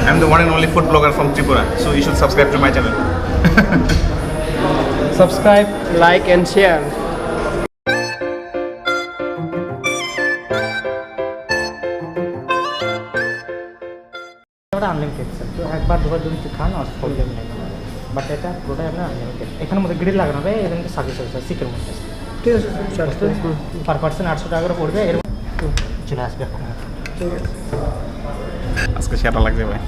I'm the one and only food blogger from Tripura, so you should subscribe to my channel. Subscribe, like and share. Unlimited sir, তো একবার দুবার যদি খান আর problem নেই, but এটা পুরোটাই আপনার আনলিমিটেড। এখানের মধ্যে গ্রিল লাগানো হবে, এর মধ্যে সার্ভিস হবে স্যার, সিটের মধ্যে। ঠিক আছে স্যার, পার পার্সন 800 টাকা করে পড়বে, এর চলে আসবে এখন। ঠিক আছে, আজকে সেটা লাগছে ভাই।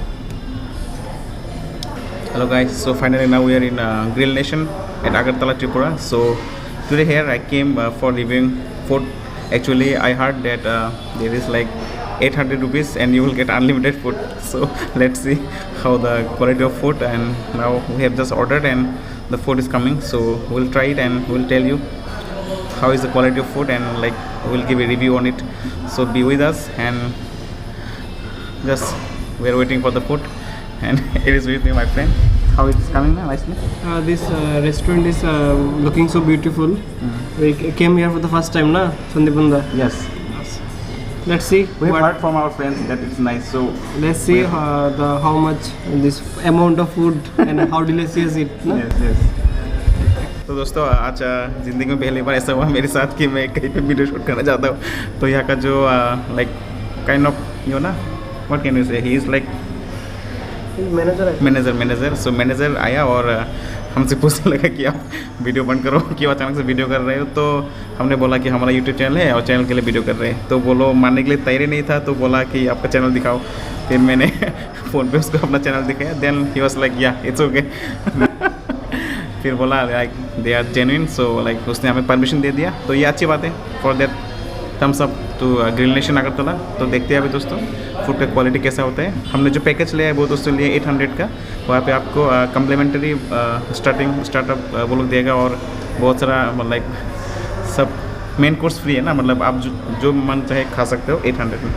Hello guys, so finally now we are in Grill Nation at Agartala, Tripura. So today here I came for reviewing food. Actually I heard that there is like 800 rupees and you will get unlimited food. So let's see how the quality of food, and now we have just ordered and the food is coming, so we'll try it and we'll tell you how is the quality of food, and like we'll give a review on it. So be with us, and just we are waiting for the food, and it is with me my friend. How it is coming now nicely? this restaurant is looking so beautiful. We came here for the first time, na Sandipanda. Yes, Let's see. we have heard from our friends that it's nice, so Let's see how much this amount of food and how delicious it. Na? yes. तो दोस्तों आज ज़िंदगी में पहली बार ऐसा हुआ मेरे साथ कि मैं कहीं पे वीडियो शूट करना चाहता हूँ, तो यहाँ का जो लाइक काइंड ऑफ यू ना व्हाट कैन यू से, he is like manager. So manager आया और हमसे पूछने लगा कि आप वीडियो बंद करो, क्यों अचानक से वीडियो कर रहे हो। तो हमने बोला कि हमारा यूट्यूब चैनल है और चैनल के लिए वीडियो कर रहे हैं। तो बोलो मानने के लिए तैयार नहीं था, तो बोला कि आपका चैनल दिखाओ। फिर मैंने फ़ोन पे उसको अपना चैनल दिखाया, then he was like yeah it's okay. फिर बोला like they are genuine, so like उसने हमें परमिशन दे दिया, तो ये अच्छी बात है। For that thumbs up to grill nation Agartala. तो देखते हैं अभी दोस्तों फूड का क्वालिटी कैसा होता है। हमने जो पैकेज लिया है वो दोस्तों लिए 800 का, वहाँ पे आपको कम्प्लीमेंट्री स्टार्टअप वो लोग देगा, और बहुत सारा लाइक सब मेन कोर्स फ्री है ना, मतलब आप जो मन चाहे खा सकते हो 800 में।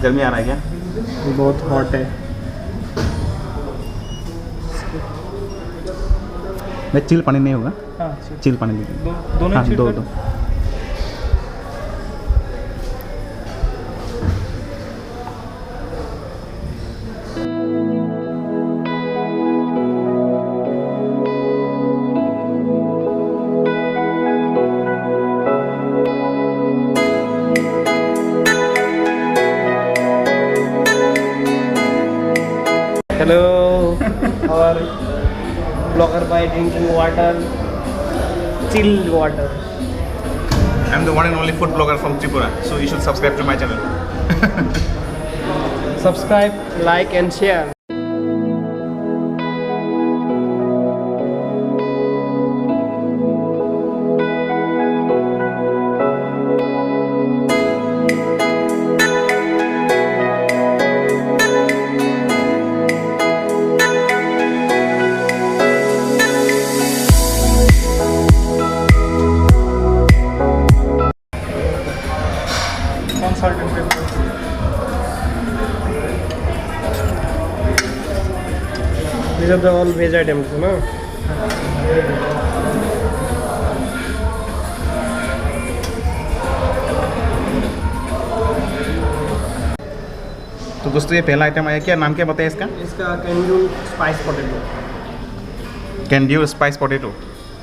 गर्मी आ रहा है क्या? बहुत हॉट है। मैं चिल पानी नहीं होगा? हाँ, चिल पानी दीजिए। दोनों हाँ, दो। Hello, our blogger by drinking water, chilled water. I'm the one and only food blogger from Tripura, so you should subscribe to my channel. Subscribe, like and share. These are the all veg items, no? तो दोस्तों ये पहला item आया, क्या नाम क्या बताया इसका? इसका कैंड्यूल स्पाइस पोटैटो। कैंड्यू स्पाइस पोटैटो।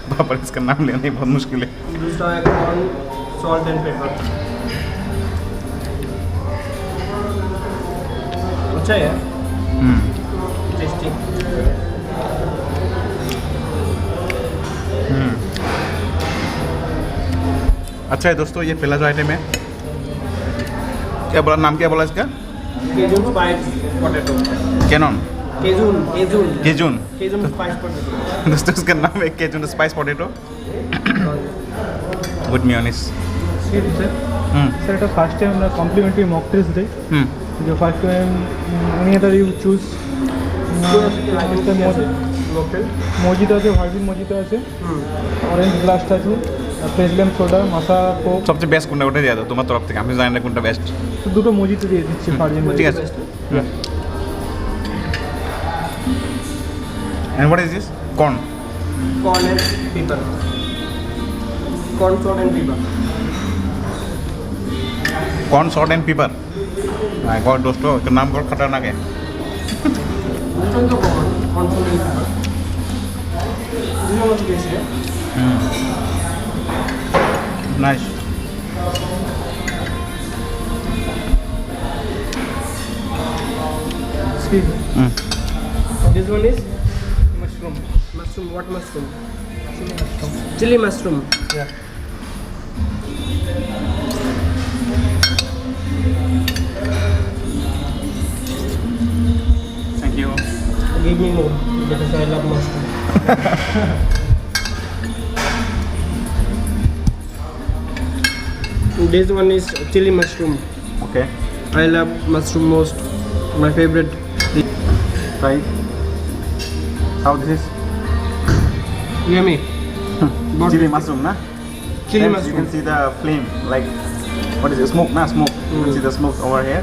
बाप रे, इसका नाम लेना ही बहुत मुश्किल है। दूसरा है कॉर्न सॉल्ट एंड पेपर। अच्छा है, टेस्टी। अच्छा है दोस्तों, ये पहला जो आइटम है, क्या बोला, नाम क्या बोला इसका? Cajun spice potato. कैनॉन केजून स्पाइस पोटैटो। दोस्तों इसका नाम है Cajun spice potato with mayonnaise. Sir এটা ফার্স্ট টাইম আমরা কমপ্লিমেন্টারি মক টেস্ট দিই। যে first time any other you choose mojito আছে, ভার্জিন মজিতো আছে, অরেঞ্জ ব্লাস্ট আছে, ফ্রেশ লেমন সোডা, মাসা কোক। সবচেয়ে বেস্ট কোনটা, ওটা দিয়ে দাও তোমার তরফ থেকে, আমি জানি না কোনটা বেস্ট। দুটো মজিতো দিয়ে দিচ্ছি ভার্জিন। ঠিক আছে। And what is this? Corn. Corn and pepper. corn salt and pepper. Corn salt and paper my God दोस्तों इसका नाम बहुत खतरनाक है Which one the corn salt and pepper? This is what this है. Nice Excuse me. This one is Mushroom. mushroom. What mushroom? Chili mushroom. Chili mushroom. Yeah. Thank you Give me more because I love mushroom. This one is chili mushroom. Okay I love mushroom most. My favorite. Try how this is Yummy. chili mushroom na Chili Friends, mushroom. you can see the flame like what is it smoke na smoke you can see the smoke over here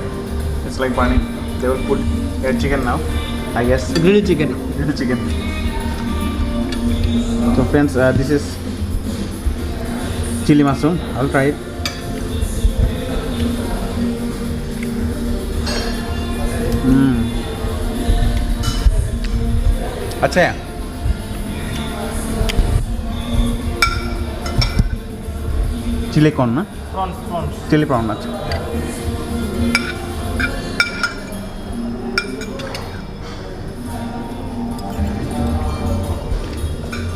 it's like burning they will put add chicken now I guess Grilled chicken. grilled chicken so friends this is chili mushroom I'll try it अच्छा है chilli corn ना Prawns. Chilli prawn अच्छा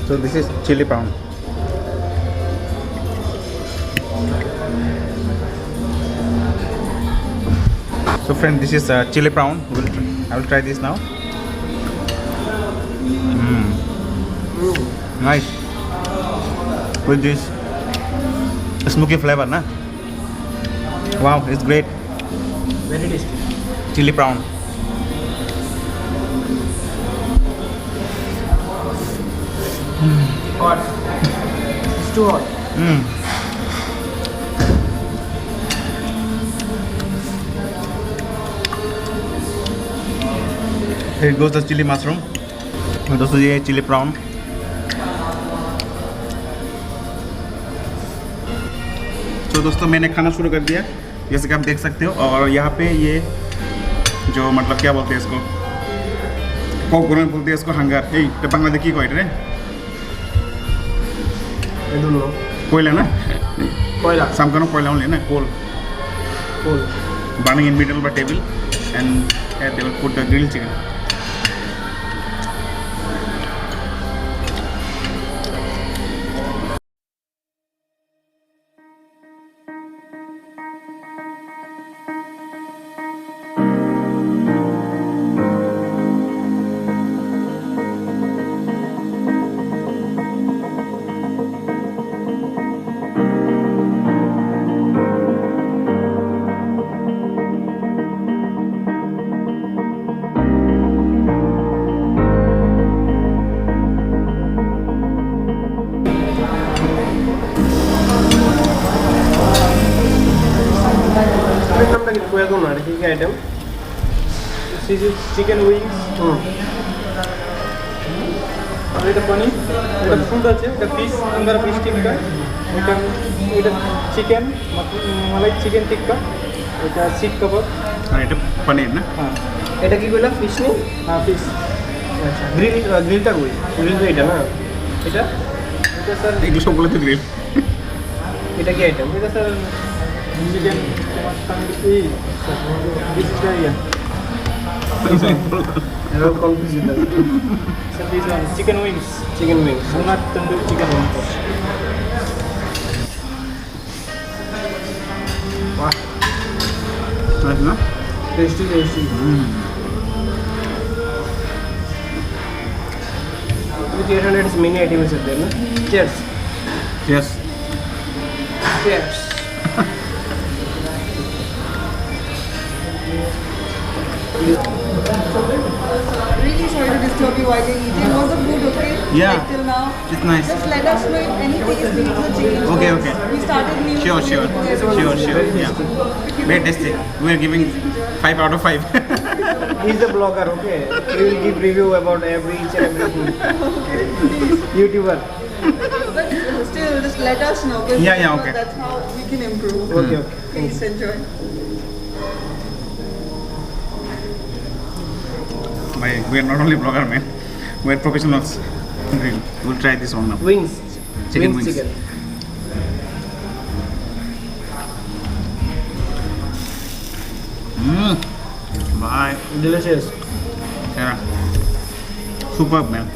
so this is chili prawn so friend this is chili prawn I will try this now nice with this smoky flavor na wow it's great Very tasty. chili prawn Hot. It's too hot. here goes the chili mushroom और दोस्तों ये chilli prawn तो दोस्तों मैंने खाना शुरू कर दिया जैसे कि आप देख सकते हो और यहाँ पे ये जो मतलब क्या बोलते हैं इसको पॉपकॉर्न में बोलते हैं इसको हंगार ये बांग्लादेश की कोई रे I don't know. कोयला ना Koila. some kind of कोयला only ना coal Cool. burning in middle of the table and here they will put the grilled chicken item. This is chicken wings. আর এটা পনির, এটা ফুড আছে, এটা ফিশ, আন্দার fish টিক্কা, এটা চিকেন, মালাই চিকেন টিক্কা, এটা শিক কাবাব, আর এটা পনির না হ্যাঁ এটা কি বললাম ফিশ নি? হ্যাঁ ফিশ। আচ্ছা গ্রিলটা কই? গ্রিল এটা না? এটা এটা স্যার, এগুলো সবগুলো তো গ্রিল এটা কি আইটেম? এটা স্যার চিকেন এই ভেজিটেরিয়ান। এরকম কনফিউজ আছে। Sir this one chicken wings, chicken wings. ভুনা তন্দুর চিকেন উইংস। বাহ নাইস না tasty tasty. With 800 many items are there, no? Cheers. Yes Cheers. Really sorry to disturb you while you're eating. Was the food okay? Yeah. Like till now? It's nice. Just let us know if any taste needs a change. Okay, because okay. We started new. Sure, so sure, there's- sure, yeah. Very tasty. We are giving 5 out of 5. He's the blogger, okay? He will give review about each and everything. YouTuber. But still, so just let us know. 'Cause Yeah, okay. That's how we can improve. Okay. Please enjoy. We are not only blogger, man. We are professionals. We'll try this one now. Wings. Chicken wings. Chicken. Bye. Delicious. Yeah. Superb, man.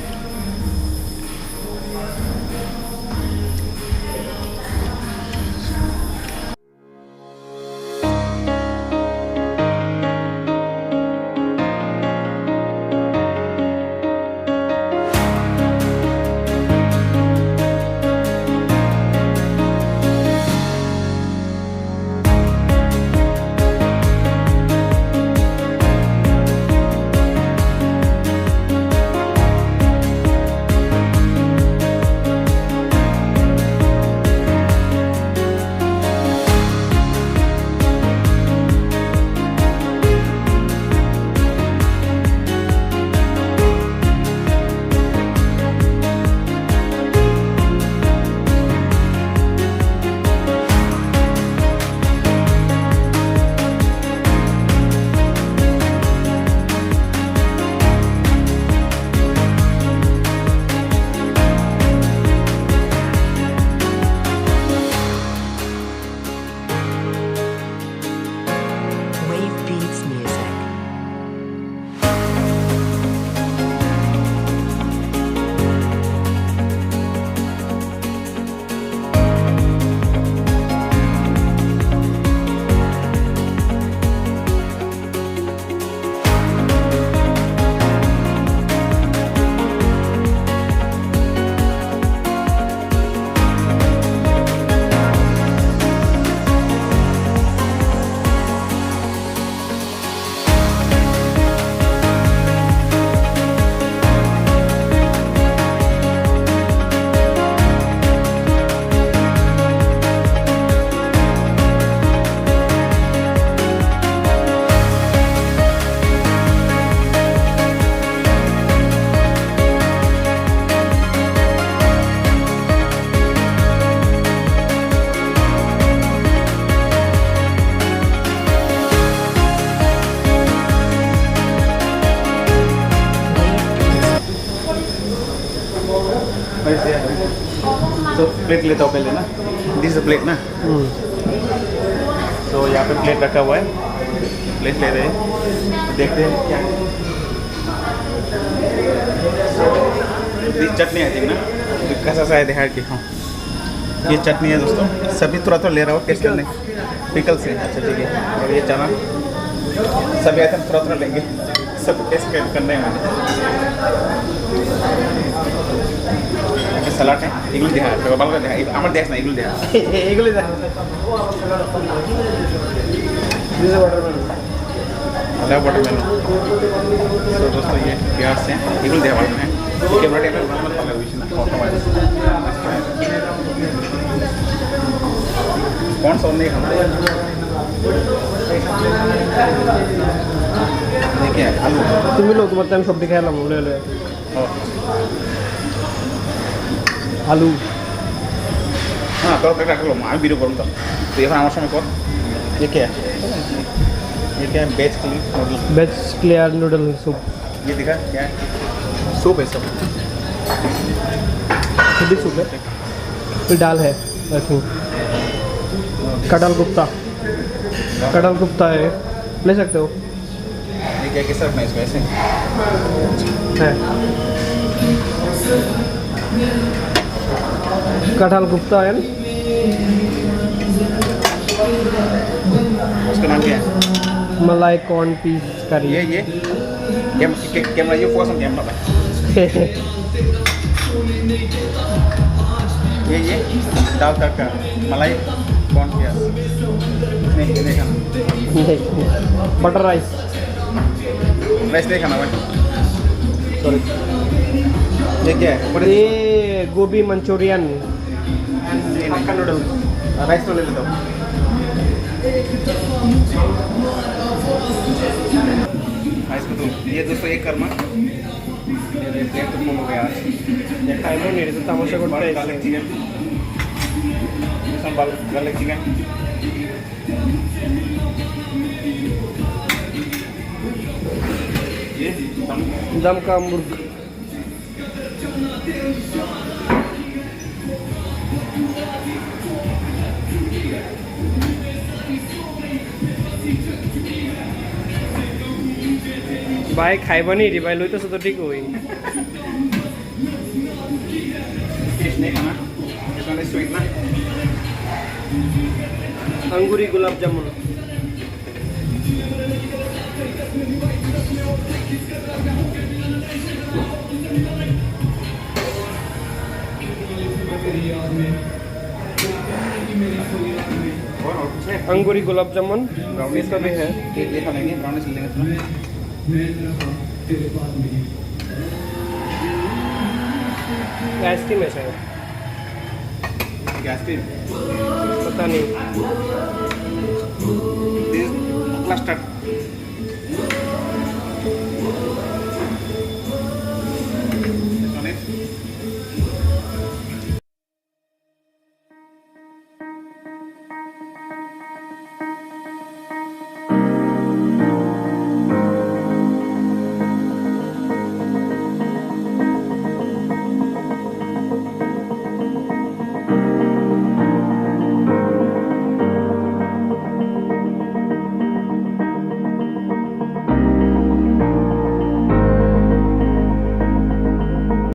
Wave Beats Music. So plate लेता हूँ पहले ना. This is a plate ना. तो यहाँ पे plate रखा हुआ है. प्लेट ले रहे हैं. देखते हैं क्या. This चटनी आई थिंक ना. कैसा सा है दिखा के हाँ. ये चटनी है दोस्तों. सभी थोड़ा लें रहा हूँ टेस्ट करने. पिकल से अच्छा ठीक है. और ये चना. सभी आइटम थोड़ा लेंगे. सब टेस्ट करने हैं सलाड है এগুলো দেখা তো ভালো করে দেখা আমার দেখ না এগুলো দেখা এগুলি দেখ দিস ওয়াটারমেলন अलग वाटरमेलन तो दोस्तों ये प्याज से एগুলো দেখা ভালো না कैमरा टेबल बनाना पड़ेगा विषय ना कौन सा नहीं खाना देखिए आलू তুমি লো তোমার টাইম সব দেখে এলাম লে লে आलू हाँ तो क्या कर लो मैं वीडियो करूँ तो ये हमारे समय पर ये क्या है वेज क्लियर नूडल सूप ये दिखा क्या है सूप है सब खुली सूप है फिर दाल है आई थिंक कटल गुप्ता है ले सकते हो ये क्या कैसा रखना है इसको ऐसे है कटहल गुप्ता है उसका नाम क्या है मलाई कॉर्न पीस करी ये कैमरा ये फोकस ऑन कैमरा ये दाल तड़का मलाई कौन किया नहीं देखा बटर राइस नहीं खाना भाई सॉरी ये क्या है ये गोभी मंचूरियन हक्का नूडल राइस तो ले लेता हूँ राइस को तो ये दोस्तों एक कर्मा ये प्लेट तो फुल हो गया आज ये खाइलो नहीं रे तमाशा करते हैं chicken This one garlic chicken. Yes. दम का मुर्ग भाई खाइबनी रे भाई लइतो तो ठीक होई Fish नहीं खाना. This one is sweet ना. अंगूरी गुलाब जामुन और कुछ है? अंगूरी गुलाब जामुन ब्राउनीज का भी है. ये खा लेंगे. ब्राउनीज ले लेंगे थोड़ा. आइसक्रीम है शायद आइसक्रीम. पता नहीं This custard. This one is